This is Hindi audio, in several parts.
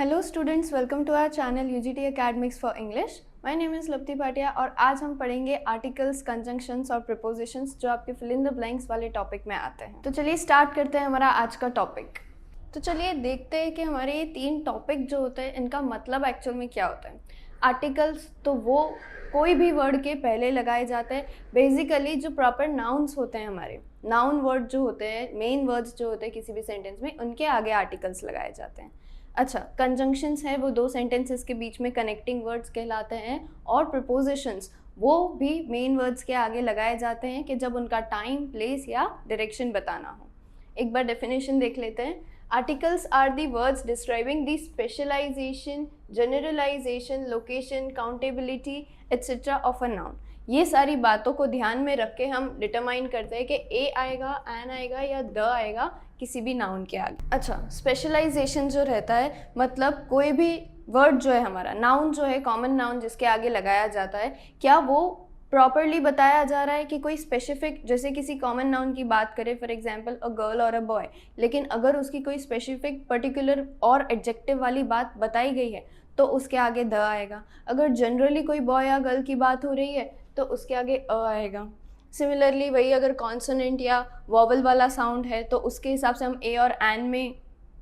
Hello students, welcome to our channel UGT academics for English. My name is Lapti Bhatia और आज हम पढ़ेंगे आर्टिकल्स, कंजंक्शंस और प्रीपोजिशंस जो आपके फिल इन द ब्लैंक्स वाले टॉपिक में आते हैं। तो चलिए स्टार्ट करते हैं हमारा आज का टॉपिक। तो चलिए देखते हैं कि हमारे ये 3 टॉपिक जो होते हैं इनका मतलब एक्चुअल में क्या होता है। आर्टिकल्स तो वो कोई भी वर्ड के पहले लगाए जाते हैं। बेसिकली जो प्रॉपर नाउन्स होते हैं, हमारे नाउन वर्ड जो होते हैं, मेन वर्ड्स जो होते हैं किसी भी सेंटेंस में, उनके आगे आर्टिकल्स लगाए जाते हैं। अच्छा, कंजंक्शंस है वो 2 सेंटेंसेस के बीच में कनेक्टिंग वर्ड्स कहलाते हैं, और प्रीपोजिशंस वो भी मेन वर्ड्स के आगे लगाए जाते हैं कि जब उनका टाइम, प्लेस या डायरेक्शन बताना हो। एक बार डेफिनेशन देख लेते हैं। Articles are the words describing the specialization, generalization, location, countability etcetera of a noun. ये सारी बातों को ध्यान में रख के हम डिटरमाइन करते हैं कि ए आएगा, एन आएगा या द आएगा किसी भी नाउन के आगे। अच्छा, स्पेशलाइजेशन जो रहता है मतलब कोई भी वर्ड जो है हमारा, नाउन जो है, कॉमन नाउन जिसके आगे लगाया जाता है, क्या वो प्रॉपरली बताया जा रहा है कि कोई स्पेसिफिक, जैसे किसी कॉमन नाउन की बात करें, फॉर एग्जांपल अ गर्ल और अ बॉय, लेकिन अगर उसकी कोई स्पेसिफिक पर्टिकुलर और एडजेक्टिव वाली बात बताई गई है तो उसके आगे द आएगा। अगर जनरली कोई बॉय या गर्ल की बात हो रही है तो उसके आगे अ आएगा। सिमिलरली वही अगर कॉन्सोनेंट या वॉवल वाला साउंड है तो उसके हिसाब से हम ए और एन में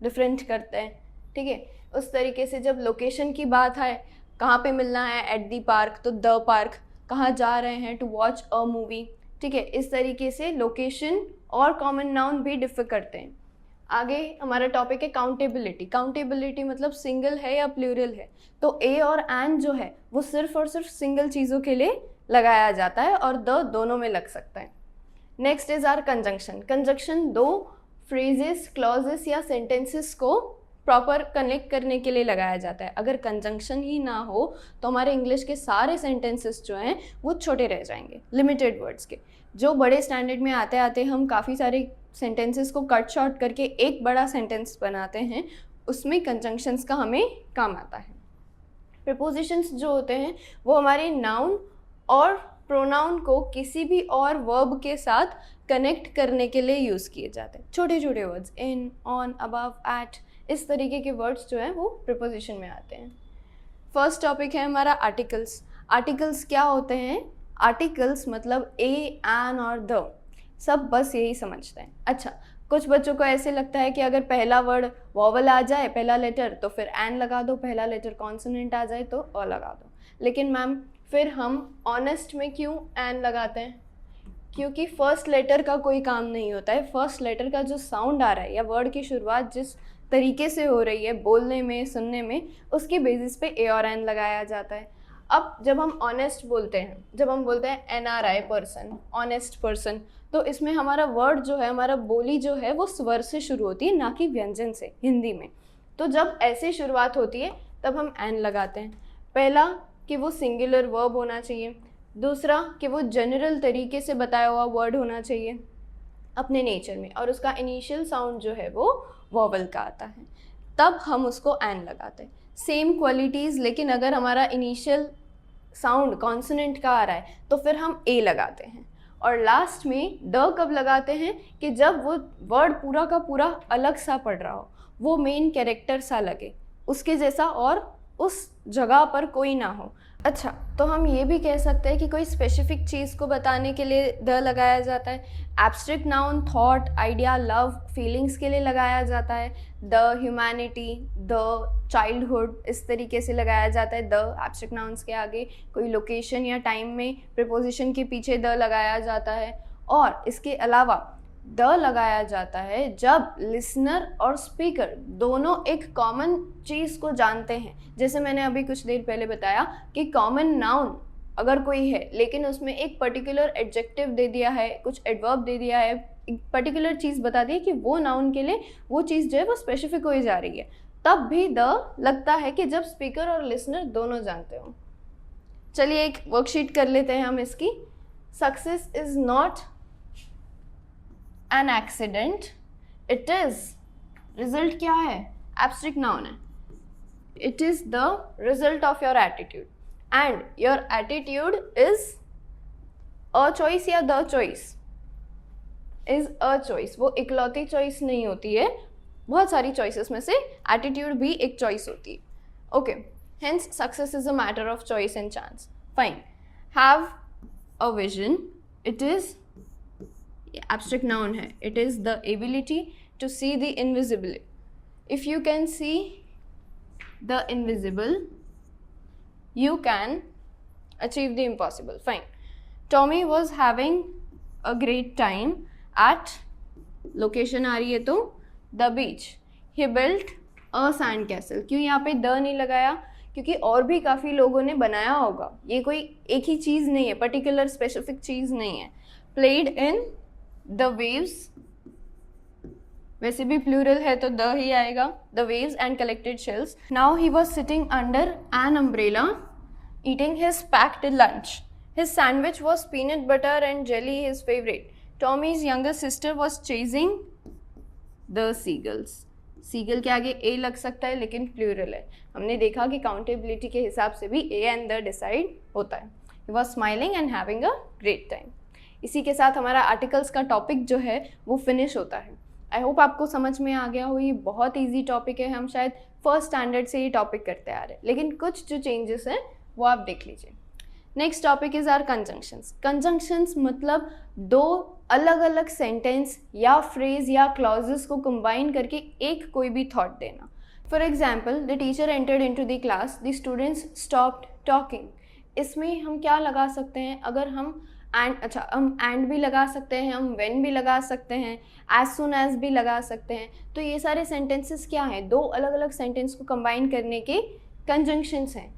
डिफरेंट करते हैं, ठीक है। उस तरीके से जब लोकेशन की बात है, कहाँ पे मिलना है, एट दी पार्क, तो द पार्क, कहाँ जा रहे हैं, टू वॉच अ मूवी, ठीक है। इस तरीके से लोकेशन और कॉमन नाउन भी डिफर करते हैं। आगे हमारा टॉपिक है काउंटेबिलिटी। काउंटेबिलिटी मतलब सिंगल है या प्लूरल है, तो ए और एन जो है वो सिर्फ और सिर्फ सिंगल चीज़ों के लिए लगाया जाता है और द दोनों में लग सकता है। Next is our conjunction. Conjunction 2 phrases, clauses या सेंटेंसेस को प्रॉपर कनेक्ट करने के लिए लगाया जाता है। अगर कंजंक्शन ही ना हो तो हमारे इंग्लिश के सारे सेंटेंसेस जो हैं वो छोटे रह जाएंगे, लिमिटेड वर्ड्स के। जो बड़े स्टैंडर्ड में आते आते हम काफ़ी सारे सेंटेंसेस को कट शॉर्ट करके एक बड़ा सेंटेंस बनाते हैं, उसमें कंजंक्शंस का हमें काम आता है। प्रीपोजिशंस जो होते हैं वो हमारे नाउन और प्रोनाउन को किसी भी और वर्ब के साथ कनेक्ट करने के लिए यूज़ किए जाते हैं। छोटे छोटे words, in, on, above, at, इस तरीके के वर्ड्स जो हैं वो प्रीपोजिशन में आते हैं। फर्स्ट टॉपिक है हमारा आर्टिकल्स। आर्टिकल्स क्या होते हैं? आर्टिकल्स मतलब ए, एन और द, सब बस यही समझते हैं। अच्छा, कुछ बच्चों को ऐसे लगता है कि अगर पहला वर्ड वॉवल आ जाए, पहला लेटर, तो फिर एन लगा दो, पहला लेटर कॉन्सोनेंट आ जाए तो अ लगा दो। लेकिन मैम फिर हम ऑनेस्ट में क्यों एन लगाते हैं? क्योंकि फर्स्ट लेटर का कोई काम नहीं होता है। फर्स्ट लेटर का जो साउंड आ रहा है या वर्ड की शुरुआत जिस तरीके से हो रही है, बोलने में, सुनने में, उसके बेसिस पे ए और एन लगाया जाता है। अब जब हम ऑनेस्ट बोलते हैं, जब हम बोलते हैं NRI पर्सन, ऑनेस्ट पर्सन, तो इसमें हमारा वर्ड जो है, हमारा बोली जो है वो स्वर से शुरू होती है, ना कि व्यंजन से, हिंदी में। तो जब ऐसे शुरुआत होती है तब हम एन लगाते हैं। पहला कि वो सिंगुलर वर्ब होना चाहिए, दूसरा कि वो जनरल तरीके से बताया हुआ वर्ड होना चाहिए अपने नेचर में, और उसका इनिशियल साउंड जो है वो वॉवल का आता है, तब हम उसको एन लगाते हैं। सेम क्वालिटीज़, लेकिन अगर हमारा इनिशियल साउंड कॉन्सोनेंट का आ रहा है तो फिर हम ए लगाते हैं। और लास्ट में द कब लगाते हैं? कि जब वो वर्ड पूरा का पूरा अलग सा पड़ रहा हो, वो मेन कैरेक्टर सा लगे, उसके जैसा और उस जगह पर कोई ना हो। अच्छा, तो हम ये भी कह सकते हैं कि कोई स्पेसिफिक चीज़ को बताने के लिए द लगाया जाता है। Abstract noun thought, idea, love, feelings के लिए लगाया जाता है द, ह्यूमैनिटी, द, चाइल्डहुड, इस तरीके से लगाया जाता है द एब्स्ट्रैक्ट नाउन्स के आगे। कोई लोकेशन या टाइम में प्रीपोजिशन के पीछे द लगाया जाता है। और इसके अलावा द लगाया जाता है जब लिसनर और स्पीकर दोनों एक कॉमन चीज़ को जानते हैं। जैसे मैंने अभी कुछ देर पहले बताया कि कॉमन नाउन अगर कोई है लेकिन उसमें एक पर्टिकुलर एडजेक्टिव दे दिया है, कुछ एडवर्ब दे दिया है, एक पर्टिकुलर चीज़ बता दी है कि वो नाउन के लिए वो चीज़ जो है वो स्पेसिफिक हो जा रही है, तब भी द लगता है कि जब स्पीकर और लिसनर दोनों जानते हो। चलिए एक वर्कशीट कर लेते हैं हम इसकी। Success is not an accident, it is, result क्या है? एब्स्ट्रैक्ट नाउन है। It is the result of your attitude, and your attitude is a choice या the choice? Is a choice. वो इकलौती चॉइस नहीं होती है, बहुत सारी चॉइसेस में से एटीट्यूड भी एक चॉइस होती है. Okay, hence success is a matter of choice and chance. Fine. Have a vision, it is abstract noun है. It is the ability to see the invisible. If you can see the invisible, you can achieve the impossible. Fine. Tommy was having a great time at location आ रही है तो the beach. He built a sand castle. क्यों यहाँ पे द नहीं लगाया? क्योंकि और भी काफ़ी लोगों ने बनाया होगा. ये कोई एक ही चीज़ नहीं है, पर्टिकुलर स्पेसिफिक चीज़ नहीं है. Played in the waves. वैसे भी प्लूरल है तो द ही आएगा. The waves and collected shells. Now he was sitting under an umbrella eating his packed lunch. His sandwich was peanut butter and jelly, his favorite. Tommy's younger sister was chasing the seagulls. Seagull के आगे a लग सकता है लेकिन प्लूरल है. हमने देखा कि काउंटेबिलिटी के हिसाब से भी a and the डिसाइड होता है. He was smiling and having a great time. इसी के साथ हमारा आर्टिकल्स का टॉपिक जो है वो फिनिश होता है. आई होप आपको समझ में आ गया हो. ये बहुत ईजी टॉपिक है. हम शायद फर्स्ट स्टैंडर्ड से ये टॉपिक करते आ रहे हैं, लेकिन कुछ जो चेंजेस हैं वो आप देख लीजिए. Next topic is our conjunctions. Conjunctions मतलब दो अलग अलग सेंटेंस या फ्रेज या क्लॉजेस को कंबाइन करके एक कोई भी थॉट देना. For example, the teacher entered into the class, the students stopped talking. इसमें हम क्या लगा सकते हैं? अगर हम एंड भी लगा सकते हैं, हम व्हेन भी लगा सकते हैं, एज सुन एज भी लगा सकते हैं. तो ये सारे सेंटेंसेस क्या हैं? दो अलग अलग सेंटेंस को कंबाइन करने के कंजंक्शंस हैं.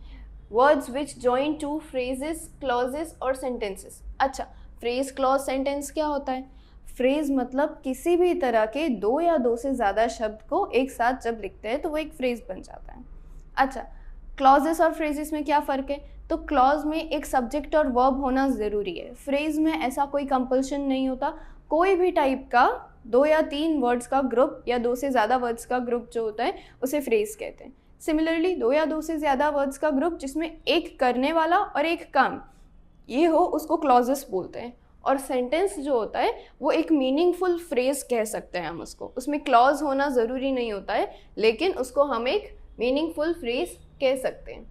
Words which join two phrases, clauses और सेंटेंसेस. अच्छा, फ्रेज, क्लॉज, सेंटेंस क्या होता है? फ्रेज मतलब किसी भी तरह के दो या दो से ज़्यादा शब्द को एक साथ जब लिखते हैं तो वो एक फ्रेज बन जाता है. अच्छा, क्लॉजेस और फ्रेजेस में क्या फ़र्क है? तो क्लॉज में एक सब्जेक्ट और वर्ब होना ज़रूरी है. फ्रेज में ऐसा कोई कंपल्शन नहीं होता. कोई भी टाइप का दो या तीन वर्ड्स का ग्रुप या दो से ज़्यादा वर्ड्स का ग्रुप जो होता है उसे फ्रेज कहते हैं. सिमिलरली, दो या दो से ज़्यादा वर्ड्स का ग्रुप जिसमें एक करने वाला और एक काम ये हो उसको क्लॉजेस बोलते हैं. और सेंटेंस जो होता है वो एक मीनिंगफुल फ्रेज कह सकते हैं हम उसको. उसमें क्लॉज होना ज़रूरी नहीं होता है, लेकिन उसको हम एक मीनिंगफुल फ्रेज कह सकते हैं.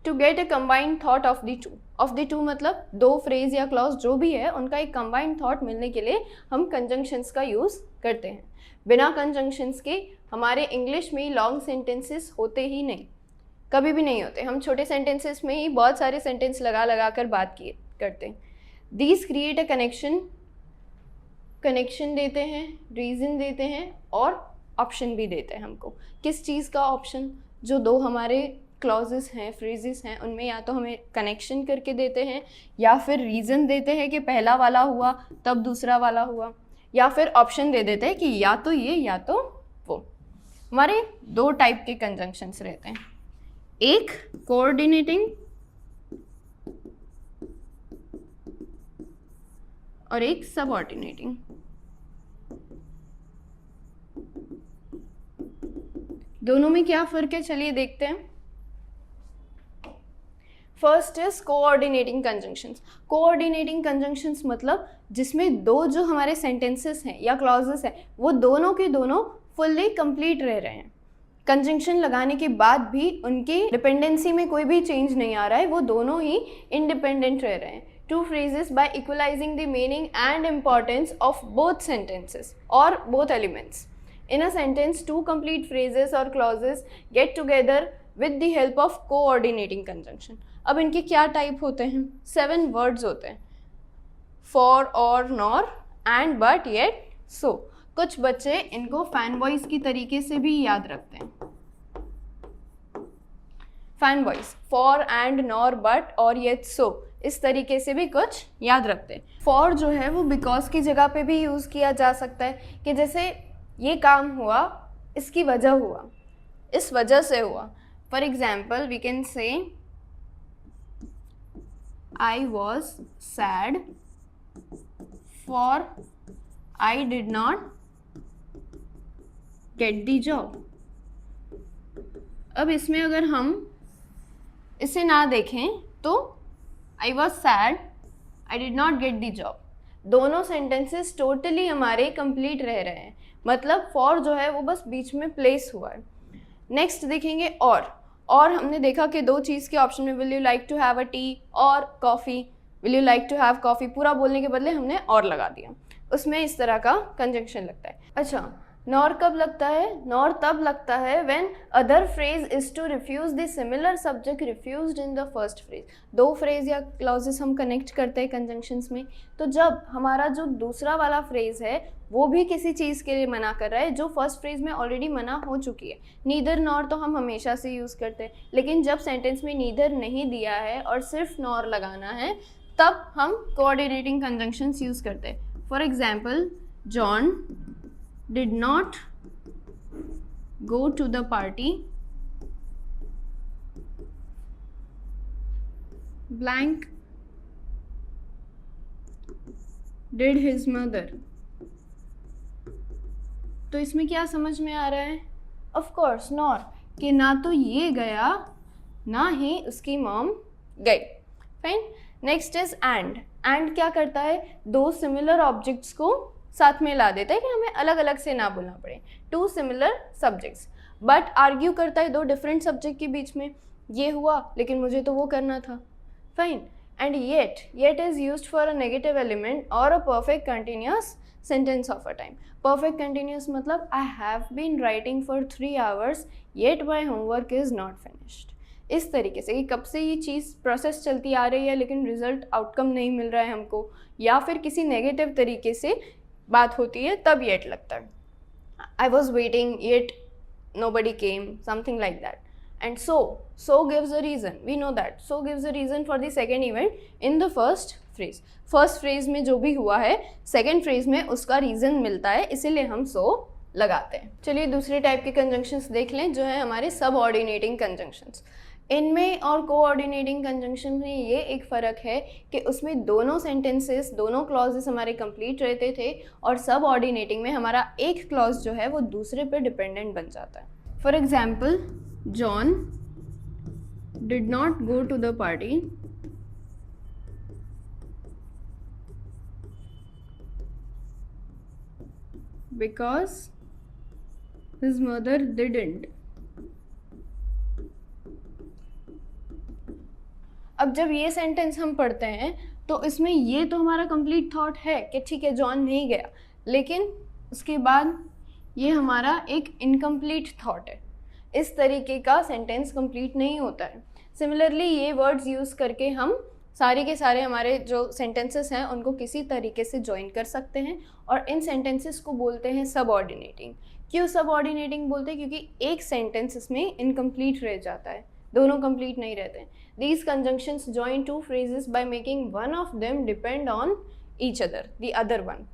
To get a combined thought of the two मतलब दो फ्रेज या क्लॉज जो भी है उनका एक कंबाइंड थॉट मिलने के लिए हम कंजंक्शंस का यूज़ करते हैं. बिना कंजंक्शंस के हमारे इंग्लिश में लॉन्ग सेंटेंसेस होते ही नहीं, कभी भी नहीं होते. हम छोटे सेंटेंसेस में ही बहुत सारे सेंटेंस लगा कर बात करते हैं. दीज क्रिएट अ कनेक्शन देते हैं, रीज़न देते हैं और ऑप्शन भी देते हैं हमको. किस चीज़ का ऑप्शन? जो दो हमारे क्लॉजेस हैं, फ्रेजेस हैं, उनमें या तो हमें कनेक्शन करके देते हैं या फिर रीज़न देते हैं कि पहला वाला हुआ तब दूसरा वाला हुआ, या फिर ऑप्शन दे देते हैं कि या तो ये या तो वो. हमारे दो टाइप के कंजंक्शंस रहते हैं. एक कोऑर्डिनेटिंग और एक सबऑर्डिनेटिंग. दोनों में क्या फ़र्क है चलिए देखते हैं. First is coordinating conjunctions. Coordinating conjunctions मतलब जिसमें दो जो हमारे सेंटेंसेस हैं या क्लॉजेस हैं वो दोनों के दोनों फुल्ली कंप्लीट रह रहे हैं. कंजंक्शन लगाने के बाद भी उनकी डिपेंडेंसी में कोई भी चेंज नहीं आ रहा है, वो दोनों ही इंडिपेंडेंट रह रहे हैं. Two phrases by equalising the meaning and importance of both sentences और both elements. In a sentence, two complete phrases or clauses get together with the help of coordinating conjunction. अब इनके क्या टाइप होते हैं? 7 वर्ड्स होते हैं. for, or, nor, and, but, yet, so. कुछ बच्चे इनको फैन वॉइस की तरीके से भी याद रखते हैं. Fan voice for, and, nor, but और येट, सो इस तरीके से भी कुछ याद रखते हैं. फॉर जो है वो बिकॉज की जगह पे भी यूज़ किया जा सकता है कि जैसे ये काम हुआ, इसकी वजह हुआ, इस वजह से हुआ. For example we can say I was sad for I did not get the job. अब इसमें अगर हम इसे ना देखें तो I was sad, I did not get the job, दोनों सेंटेंसेस टोटली हमारे कंप्लीट रह रहे हैं. मतलब फॉर जो है वो बस बीच में प्लेस हुआ है। नेक्स्ट देखेंगे और हमने देखा कि दो चीज़ के ऑप्शन में will you like to have a tea और coffee, will you like to have coffee पूरा बोलने के बदले हमने और लगा दिया, उसमें इस तरह का कंजंक्शन लगता है। अच्छा, नॉर कब लगता है? नॉर तब लगता है when other phrase is to refuse the similar subject refused in the first phrase. दो फ्रेज या क्लॉजेस हम कनेक्ट करते हैं कंजंक्शंस में, तो जब हमारा जो दूसरा वाला फ्रेज है वो भी किसी चीज़ के लिए मना कर रहा है जो फर्स्ट फ्रेज में ऑलरेडी मना हो चुकी है। नीदर नॉर तो हम हमेशा से यूज़ करते हैं, लेकिन जब सेंटेंस में नीदर नहीं दिया है और सिर्फ नॉर लगाना है तब हम कोऑर्डिनेटिंग कंजंक्शंस यूज़ करते हैं। For example, John did not go to the party, blank did his mother। तो इसमें क्या समझ में आ रहा है? ऑफ कोर्स नॉर, कि ना तो ये गया ना ही उसकी मॉम गई। फाइन। नेक्स्ट इज एंड क्या करता है? दो सिमिलर ऑब्जेक्ट्स को साथ में ला देता है कि हमें अलग अलग से ना बोलना पड़े, two similar subjects, but argue करता है दो डिफरेंट सब्जेक्ट के बीच में, ये हुआ लेकिन मुझे तो वो करना था। Fine. And yet is used for a negative element और a perfect continuous sentence of a time. Perfect continuous मतलब I have been writing for 3 hours yet my homework is not finished. इस तरीके से कि कब से ये चीज़ प्रोसेस चलती आ रही है लेकिन रिजल्ट आउटकम नहीं मिल रहा है हमको, या फिर किसी नेगेटिव तरीके से बात होती है तब येट लगता है। I was waiting yet nobody came, something like that. And so gives a reason, we know that so gives a reason for the second event in the first phrase। First phrase में जो भी हुआ है सेकेंड फ्रेज में उसका रीज़न मिलता है, इसीलिए हम so लगाते हैं। चलिए दूसरे टाइप के कंजंक्शंस देख लें जो है हमारे सबऑर्डिनेटिंग कंजंक्शंस। इनमें और कोऑर्डिनेटिंग कंजंक्शन में ये एक फ़र्क है कि उसमें दोनों सेंटेंसेस, दोनों क्लॉजेस हमारे कंप्लीट रहते थे, और सबऑर्डिनेटिंग में हमारा एक क्लॉज जो है वो दूसरे पे डिपेंडेंट बन जाता है। For example, John did not go to the party because his mother didn't. अब जब ये सेंटेंस हम पढ़ते हैं तो इसमें ये तो हमारा कंप्लीट थॉट है कि ठीक है जॉन नहीं गया, लेकिन उसके बाद ये हमारा एक इनकम्प्लीट थॉट है। इस तरीके का सेंटेंस कंप्लीट नहीं होता है। सिमिलरली ये वर्ड्स यूज़ करके हम सारे के सारे हमारे जो सेंटेंसेस हैं उनको किसी तरीके से ज्वाइन कर सकते हैं, और इन सेंटेंसेस को बोलते हैं सबऑर्डिनेटिंग। क्यों सबऑर्डिनेटिंग बोलते हैं? क्योंकि एक सेंटेंस इसमें इनकम्प्लीट रह जाता है, दोनों कंप्लीट नहीं रहते। These conjunctions join two phrases by making one of them depend on each other, the other one.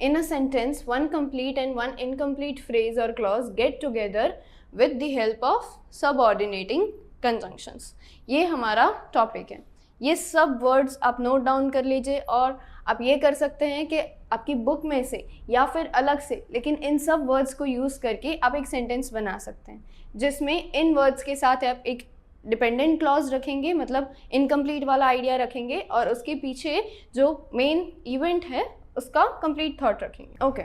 In a sentence, one complete and one incomplete phrase or clause get together with the help of subordinating conjunctions. ये हमारा टॉपिक है। ये सब वर्ड्स आप नोट डाउन कर लीजिए, और आप ये कर सकते हैं कि आपकी बुक में से या फिर अलग से, लेकिन इन सब वर्ड्स को यूज़ करके आप एक सेंटेंस बना सकते हैं जिसमें इन वर्ड्स के साथ आप एक डिपेंडेंट क्लॉज रखेंगे, मतलब इनकम्प्लीट वाला आइडिया रखेंगे, और उसके पीछे जो मेन इवेंट है उसका कंप्लीट थॉट रखेंगे। Okay,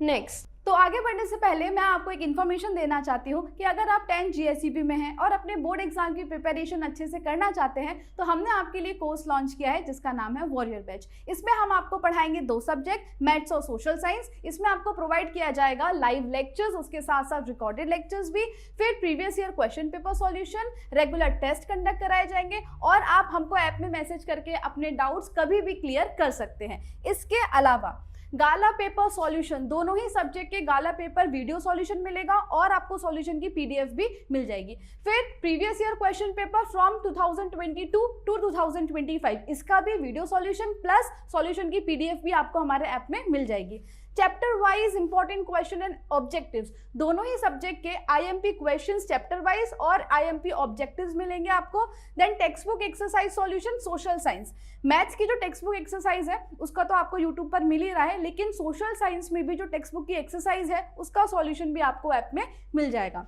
next. तो आगे बढ़ने से पहले मैं आपको एक इन्फॉर्मेशन देना चाहती हूँ कि अगर आप 10th GSEB में हैं और अपने बोर्ड एग्जाम की प्रिपरेशन अच्छे से करना चाहते हैं तो हमने आपके लिए कोर्स लॉन्च किया है जिसका नाम है वॉरियर बैच। इसमें हम आपको पढ़ाएंगे 2 सब्जेक्ट, मैथ्स और सोशल साइंस। इसमें आपको प्रोवाइड किया जाएगा लाइव लेक्चर्स, उसके साथ साथ रिकॉर्डेड लेक्चर्स भी, फिर previous year question paper solution, regular test conduct कराए जाएंगे, और आप हमको ऐप में मैसेज करके अपने डाउट्स कभी भी क्लियर कर सकते हैं। इसके अलावा गाला पेपर सॉल्यूशन, दोनों ही सब्जेक्ट के गाला पेपर वीडियो सॉल्यूशन मिलेगा और आपको सॉल्यूशन की PDF भी मिल जाएगी। फिर previous year question paper from 2022 to 2025, इसका भी वीडियो सॉल्यूशन प्लस सॉल्यूशन की PDF भी आपको हमारे ऐप में मिल जाएगी। Chapter wise important question and objectives, दोनों ही सब्जेक्ट के IMP क्वेश्चंस चैप्टर वाइज और IMP ऑब्जेक्टिव्स मिलेंगे आपको। Then text book exercise solution social science, maths की जो टेक्स्ट बुक एक्सरसाइज है उसका तो आपको यूट्यूब पर मिल ही रहा है, लेकिन सोशल साइंस में भी जो टेक्स्ट बुक की एक्सरसाइज है उसका सॉल्यूशन भी आपको ऐप में मिल जाएगा।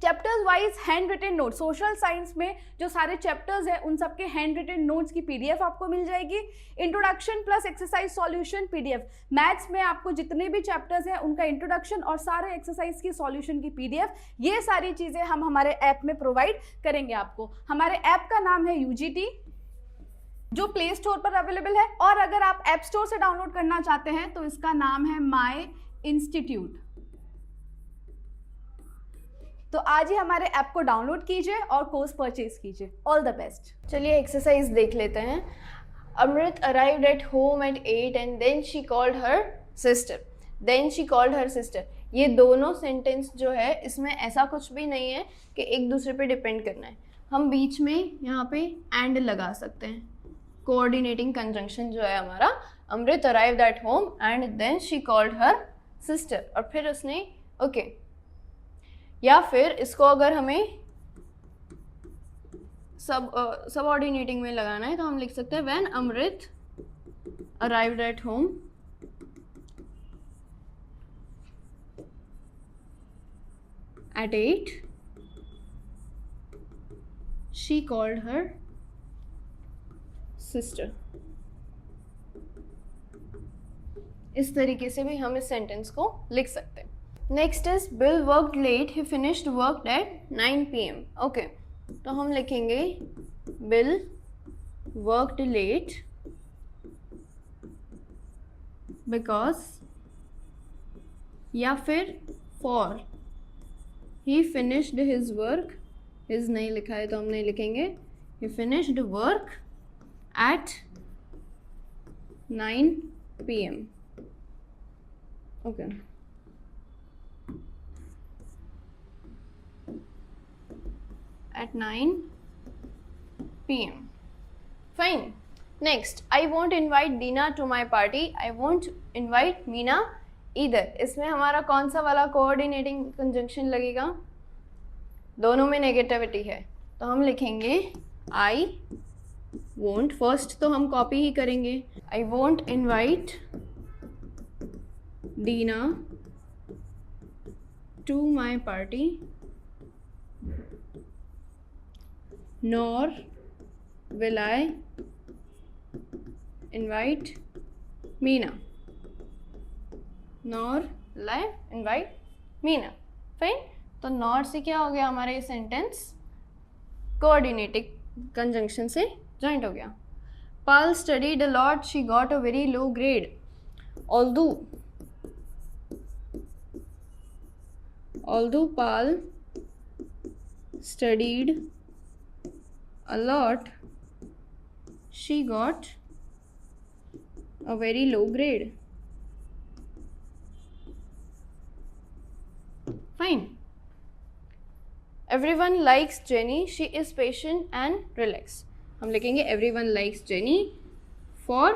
Chapters wise hand written note, social science में जो सारे चैप्टर्स हैं उन सबके हैंड रिटन नोट्स की पीडीएफ आपको मिल जाएगी। Introduction plus exercise solution PDF, maths में आपको जितने भी चैप्टर्स हैं उनका इंट्रोडक्शन और सारे एक्सरसाइज की सॉल्यूशन की पीडीएफ, ये सारी चीजें हम हमारे ऐप में प्रोवाइड करेंगे आपको। हमारे ऐप का नाम है यूजीटी, जो प्ले स्टोर पर अवेलेबल है, और अगर आप ऐप स्टोर से डाउनलोड करना चाहते हैं तो इसका नाम है माई इंस्टीट्यूट। तो आज ही हमारे ऐप को डाउनलोड कीजिए और कोर्स परचेज कीजिए। All the best. चलिए एक्सरसाइज देख लेते हैं। Amrit arrived at home at 8 and then she called her sister. Then she called her sister, ये दोनों सेंटेंस जो है इसमें ऐसा कुछ भी नहीं है कि एक दूसरे पे डिपेंड करना है। हम बीच में यहाँ पे एंड लगा सकते हैं। कोऑर्डिनेटिंग कंजंक्शन जो है हमारा, Amrit arrived at home and then she called her sister, और फिर उसने ओके या फिर इसको अगर हमें सबऑर्डिनेटिंग में लगाना है तो हम लिख सकते हैं when Amrit arrived at home at 8 she called her sister. इस तरीके से भी हम इस सेंटेंस को लिख सकते हैं। Next is Bill worked late, he finished work at 9 PM। Okay, तो हम लिखेंगे बिल वर्कड लेट बिकॉज, या फिर for he finished his work, his नहीं लिखा है तो हम नहीं लिखेंगे, he finished work at 9 PM। Okay, at 9 PM. Fine. Next, I won't invite Dina to my party. I won't invite Meena either. इसमें हमारा कौन सा वाला कोऑर्डिनेटिंग कंजंक्शन लगेगा? दोनों में नेगेटिविटी है तो हम लिखेंगे I won't। फर्स्ट तो हम कॉपी ही करेंगे। I won't invite Dina to my party nor will I invite Meena, nor will I invite Meena। Fine, तो नॉर से क्या हो गया हमारा ये सेंटेंस कोऑर्डिनेटिंग कंजंक्शन से जॉइंट हो गया। Pal studied a lot, she got a very low grade। Although Pal studied a lot, she got a very low grade। Fine. Everyone likes Jenny, she is patient and relaxed। हम लिखेंगे everyone likes Jenny for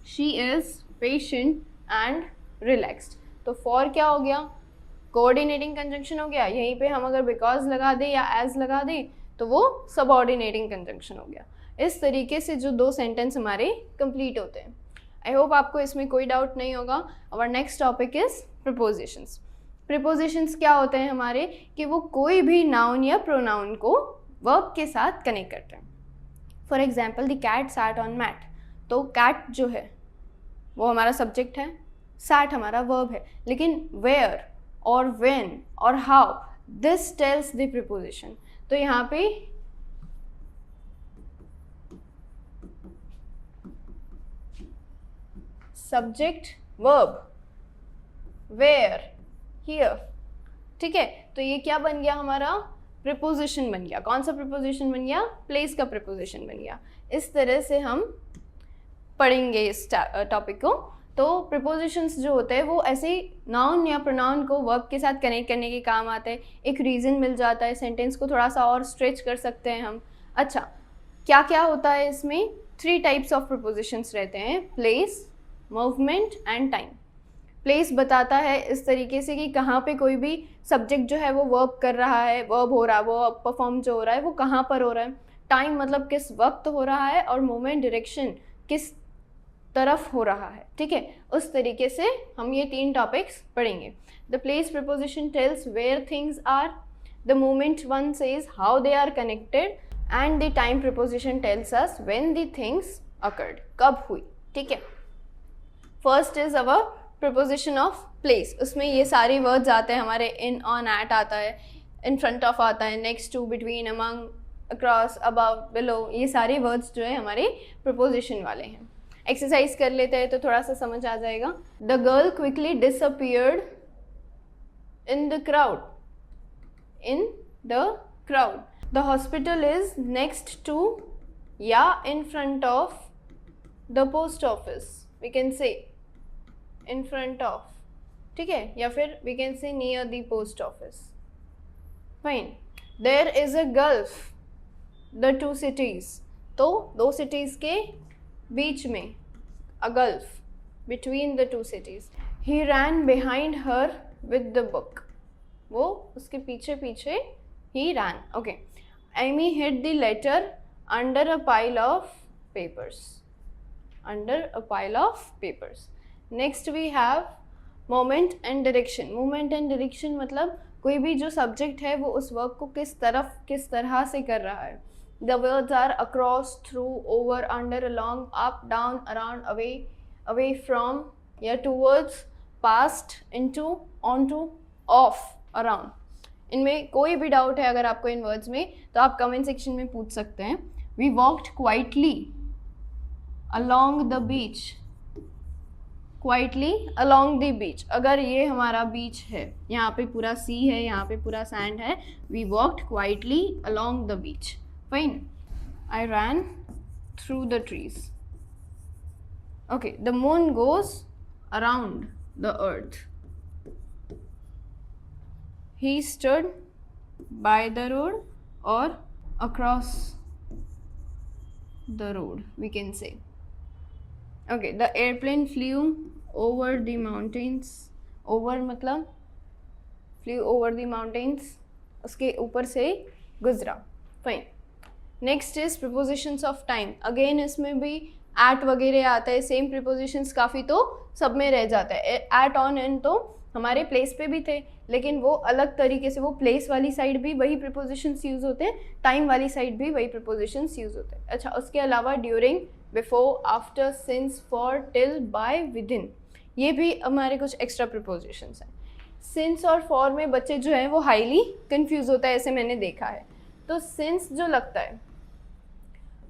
she is patient and relaxed। तो for क्या हो गया? कोऑर्डिनेटिंग कंजंक्शन हो गया। यहीं पे हम अगर बिकॉज लगा दें या एज लगा दें तो वो सबऑर्डिनेटिंग कंजंक्शन हो गया। इस तरीके से जो दो सेंटेंस हमारे कंप्लीट होते हैं। आई होप आपको इसमें कोई डाउट नहीं होगा। और next topic is prepositions. Prepositions क्या होते हैं हमारे, कि वो कोई भी नाउन या प्रोनाउन को वर्ब के साथ कनेक्ट करते हैं। For example, the cat sat on mat, तो कैट जो है वो हमारा सब्जेक्ट है, सैट हमारा वर्ब है, लेकिन वेयर और व्हेन और how, this tells the preposition. तो यहाँ पे सब्जेक्ट वर्ब वेयर हियर, ठीक है। तो ये क्या बन गया हमारा, प्रीपोजिशन बन गया। कौन सा प्रीपोजिशन बन गया, प्लेस का प्रीपोजिशन बन गया। इस तरह से हम पढ़ेंगे इस टॉपिक को। तो प्रीपोजिशंस जो होते हैं वो ऐसे नाउन या प्रोनाउन को वर्ब के साथ कनेक्ट करने के काम आते हैं। एक रीज़न मिल जाता है, सेंटेंस को थोड़ा सा और स्ट्रेच कर सकते हैं हम। अच्छा, क्या क्या होता है इसमें, 3 टाइप्स ऑफ प्रीपोजिशंस रहते हैं, place, movement and time. Place बताता है इस तरीके से कि कहाँ पे कोई भी सब्जेक्ट जो है वो वर्ब कर रहा है, वर्ब हो रहा है, वो परफॉर्म जो हो रहा है वो कहाँ पर हो रहा है। टाइम मतलब किस वक्त हो रहा है, और मूवमेंट डायरेक्शन किस तरफ हो रहा है, ठीक है। उस तरीके से हम ये 3 टॉपिक्स पढ़ेंगे। The place preposition tells where things are, The moment one says how they are connected, and the time preposition tells us when the things occurred, कब हुई. ठीक है. First is our preposition of place. उसमें ये सारी words आते हैं हमारे. in, on, at आता है, in front of आता है, next to, between, among, across, above, below. ये सारे words जो है हमारे preposition वाले हैं. एक्सरसाइज कर लेते हैं तो थोड़ा सा समझ आ जाएगा. The girl quickly disappeared in the crowd. In the crowd. The hospital is next to या in front of the post office. We can say in front of. ठीक है, या फिर we can say near the post office. Fine. There is a gulf. The two cities. तो दो cities के बीच में a gulf between the two cities. He ran behind her with the book. वो उसके पीछे पीछे he ran. Okay. Amy hid the letter under a pile of papers. Under a pile of papers. Next we have moment and direction. Moment and direction मतलब कोई भी जो subject है वो उस वर्ब को किस तरह से कर रहा है. The words are across, through, over, under, along, up, down, around, away from, या towards, past, into, onto, off, around. इनमें कोई भी डाउट है अगर आपको इन वर्ड्स में तो आप कमेंट सेक्शन में पूछ सकते हैं. We walked quietly along the beach. Quietly along the beach. अगर ये हमारा बीच है, यहाँ पे पूरा सी है, यहाँ पे पूरा सैंड है. We walked quietly along the beach. Fine. I ran through the trees. Okay. The moon goes around the earth. He stood by the road or across the road, we can say. Okay. The airplane flew over the mountains. Over मतलब flew over the mountains. उसके ऊपर से गुजरा. Fine. Next is prepositions of time. Again इसमें भी एट वगैरह आता है. सेम प्रिपोजिशंस काफ़ी तो सब में रह जाता है. एट, ऑन, एंड तो हमारे प्लेस पे भी थे, लेकिन वो अलग तरीके से, वो प्लेस वाली साइड भी वही प्रिपोजिशंस यूज़ होते हैं, टाइम वाली साइड भी वही प्रिपोजिशंस यूज़ होते हैं. अच्छा, उसके अलावा during, before, after, since, for, till, by, with in, ये भी हमारे कुछ एक्स्ट्रा प्रिपोजिशंस हैं. सिंस और फॉर में बच्चे जो हैं वो हाईली कन्फ्यूज़ होता है, ऐसे मैंने देखा है. तो सिंस जो लगता है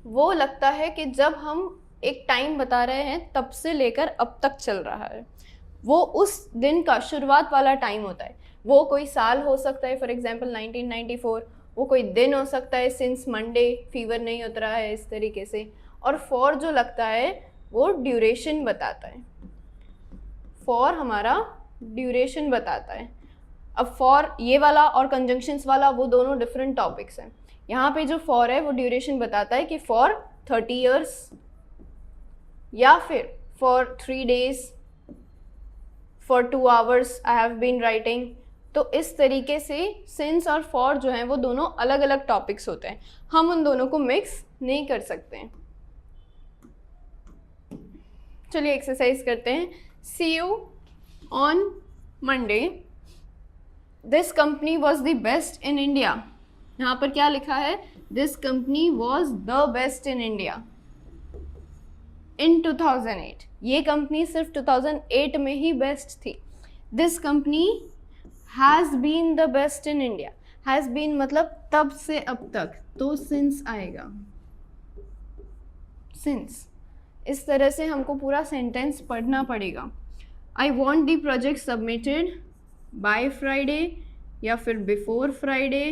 वो लगता है कि जब हम एक टाइम बता रहे हैं तब से लेकर अब तक चल रहा है, वो उस दिन का शुरुआत वाला टाइम होता है. वो कोई साल हो सकता है, फॉर एग्जांपल 1994. वो कोई दिन हो सकता है, सिंस मंडे फीवर नहीं उतरा है, इस तरीके से. और फॉर जो लगता है वो ड्यूरेशन बताता है. फॉर हमारा ड्यूरेशन बताता है. अब फॉर ये वाला और कंजंक्शंस वाला वो दोनों डिफरेंट टॉपिक्स हैं. यहाँ पे जो फॉर है वो ड्यूरेशन बताता है कि फॉर 30 ईयर्स या फिर for 3 days, for 2 hours I have been writing. तो इस तरीके से सिंस और फॉर जो हैं वो दोनों अलग अलग टॉपिक्स होते हैं. हम उन दोनों को मिक्स नहीं कर सकते हैं. चलिए एक्सरसाइज करते हैं. See you on Monday. This company was the best in India. यहाँ पर क्या लिखा है? This company was the best in India in 2008. ये कंपनी सिर्फ 2008 में ही बेस्ट थी. This company has been the best in India. Has been मतलब तब से अब तक, तो सिंस आएगा. सिंस. इस तरह से हमको पूरा सेंटेंस पढ़ना पड़ेगा. I want the project submitted by Friday, या फिर बिफोर फ्राइडे,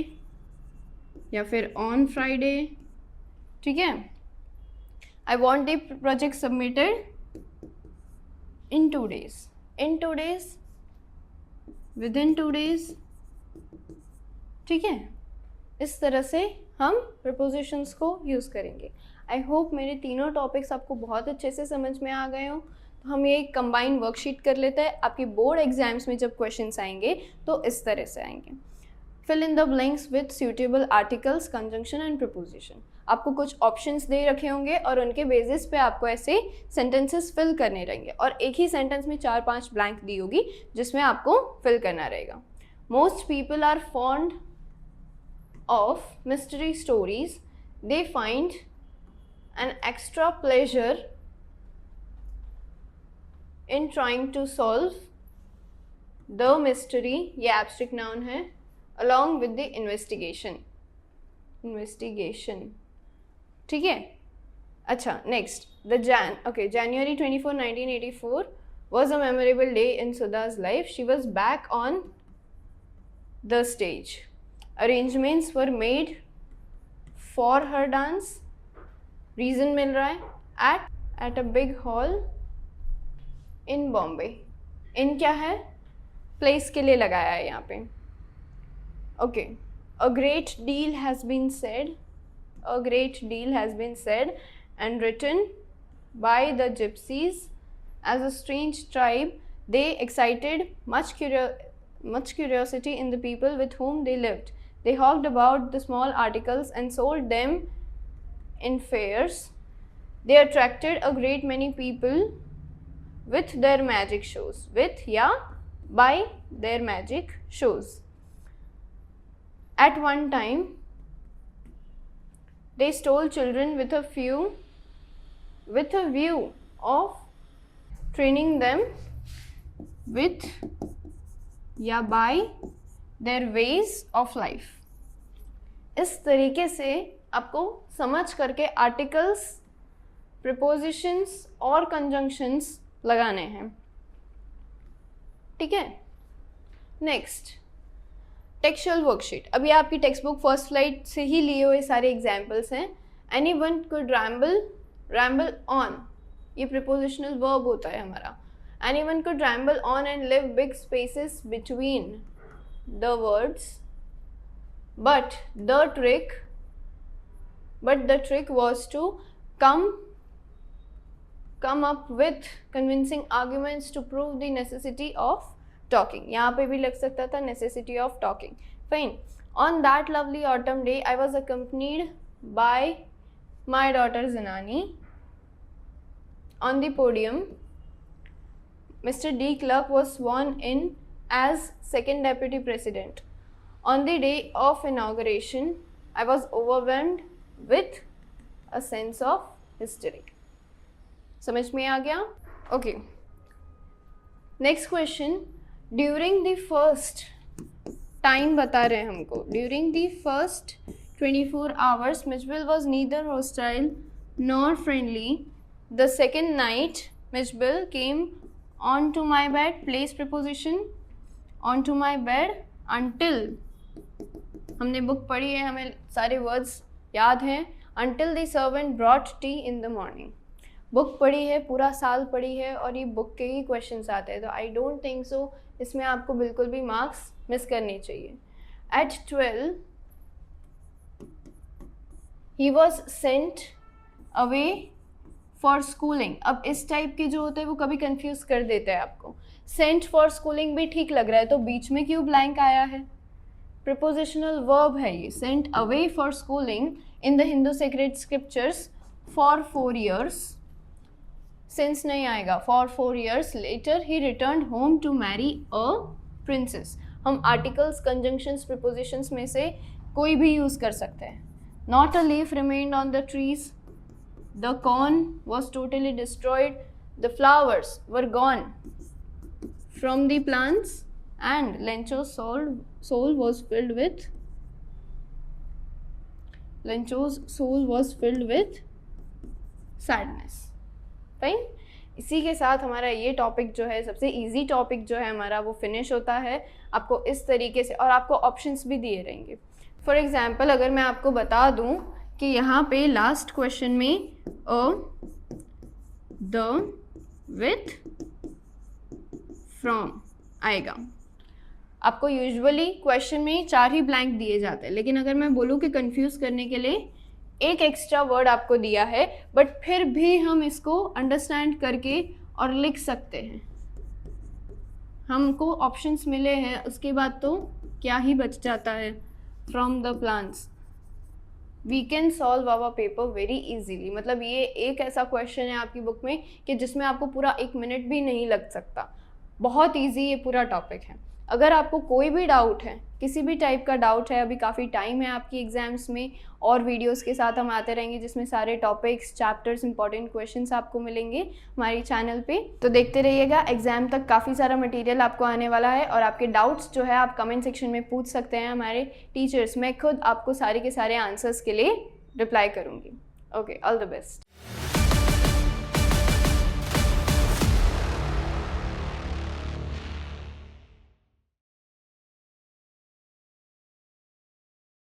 या फिर ऑन फ्राइडे. ठीक है. I want the project submitted in 2 days. In 2 days, with in 2 days. ठीक है. इस तरह से हम प्रपोजिशंस को यूज़ करेंगे. आई होप मेरे तीनों टॉपिक्स आपको बहुत अच्छे से समझ में आ गए हों. तो हम ये कंबाइन वर्कशीट कर लेते हैं. आपकी बोर्ड एग्जाम्स में जब क्वेश्चंस आएंगे तो इस तरह से आएंगे. Fill in the blanks with suitable articles, conjunction and preposition. आपको कुछ ऑप्शंस दे रखे होंगे और उनके बेसिस पे आपको ऐसे सेंटेंसेस फिल करने रहेंगे. और एक ही सेंटेंस में 4-5 ब्लैंक दी होगी जिसमें आपको फिल करना रहेगा. Most people are fond of mystery stories, they find an extra pleasure in trying to solve the mystery, ये abstract noun है, along with the investigation. ठीक है. अच्छा, next, January 24, 1984 was a memorable day in Sudha's life. She was back on the stage. Arrangements were made for her dance. Reason मिल रहा है at a big hall in Bombay. In क्या है? Place के लिए लगाया है यहाँ पे. Okay. A great deal has been said and written by the gypsies. As a strange tribe, they excited much curiosity in the people with whom they lived. They hawked about the small articles and sold them in fairs. They attracted a great many people with their magic shows. By their magic shows. At one time, they stole children with a view of training them with by their ways of life. इस तरीके से आपको समझ करके आर्टिकल्स, प्रीपोजिशंस और कंजंक्शंस लगाने हैं. ठीक है. Next, textual worksheet. अभी आपकी टेक्स्ट बुक फर्स्ट स्लाइड से ही लिए हुए सारे एग्जाम्पल्स हैं. Any one could ramble on, ये प्रीपोजिशनल वर्ब होता है हमारा. Any one could ramble on and live big spaces between the words, but the trick was to come up with convincing arguments to prove the necessity of talking. यहाँ पे भी लग सकता था necessity of talking. Fine. On that lovely autumn day, I was accompanied by my daughter Zinani. On the podium, Mr. D. Clark was sworn in as second deputy president. On the day of inauguration, I was overwhelmed with a sense of history. समझ में आ गया? Okay. Next question. During the first time बता रहे हैं हमको. During the first 24 hours, Mitchell was neither hostile nor friendly. The second night, Mitchell came onto my bed. Place preposition. Onto my bed until. हमने बुक पढ़ी है, हमें सारे वर्ड्स याद हैं. Until the servant brought tea in the morning. Book पढ़ी है, पूरा साल पढ़ी है और ये बुक के ही क्वेश्चंस आते हैं, तो आई डोंट थिंक सो इसमें आपको बिल्कुल भी मार्क्स मिस करने चाहिए. At 12 he was sent away for schooling. अब इस टाइप के जो होते हैं वो कभी कंफ्यूज कर देते हैं आपको. Sent for schooling भी ठीक लग रहा है, तो बीच में क्यों ब्लैंक आया है? प्रीपोजिशनल वर्ब है ये. Sent away for schooling in the Hindu sacred scriptures for 4 years. Since नहीं आएगा. For 4 years later he returned home to marry a princess. हम आर्टिकल्स, कंजंक्शंस, प्रीपोजिशंस में से कोई भी यूज़ कर सकते हैं. Not a leaf remained on the trees. The corn was totally destroyed. The flowers were gone from the plants. And Lencho's soul was filled with sadness. Fine. इसी के साथ हमारा ये टॉपिक जो है, सबसे इजी टॉपिक जो है हमारा, वो फिनिश होता है. आपको इस तरीके से, और आपको ऑप्शंस भी दिए रहेंगे. फॉर एग्जांपल अगर मैं आपको बता दूं कि यहाँ पे लास्ट क्वेश्चन में द, विथ, फ्रॉम आएगा. आपको यूजुअली क्वेश्चन में 4 ही ब्लैंक दिए जाते हैं, लेकिन अगर मैं बोलूँ कि कंफ्यूज करने के लिए एक एक्स्ट्रा वर्ड आपको दिया है, बट फिर भी हम इसको अंडरस्टैंड करके और लिख सकते हैं. हमको ऑप्शंस मिले हैं, उसके बाद तो क्या ही बच जाता है. From the plants we can solve our paper very easily. मतलब ये एक ऐसा क्वेश्चन है आपकी बुक में कि जिसमें आपको पूरा 1 मिनट भी नहीं लग सकता. बहुत ईजी ये पूरा टॉपिक है. अगर आपको कोई भी डाउट है किसी भी टाइप का डाउट है, अभी काफ़ी टाइम है आपकी एग्ज़ाम्स में, और वीडियोस के साथ हम आते रहेंगे जिसमें सारे टॉपिक्स, चैप्टर्स, इंपॉर्टेंट क्वेश्चंस आपको मिलेंगे हमारी चैनल पे। तो देखते रहिएगा, एग्ज़ाम तक काफ़ी सारा मटेरियल आपको आने वाला है, और आपके डाउट्स जो है आप कमेंट सेक्शन में पूछ सकते हैं हमारे टीचर्स। मैं खुद आपको सारे के सारे आंसर्स के लिए रिप्लाई करूँगी। Okay, all the best.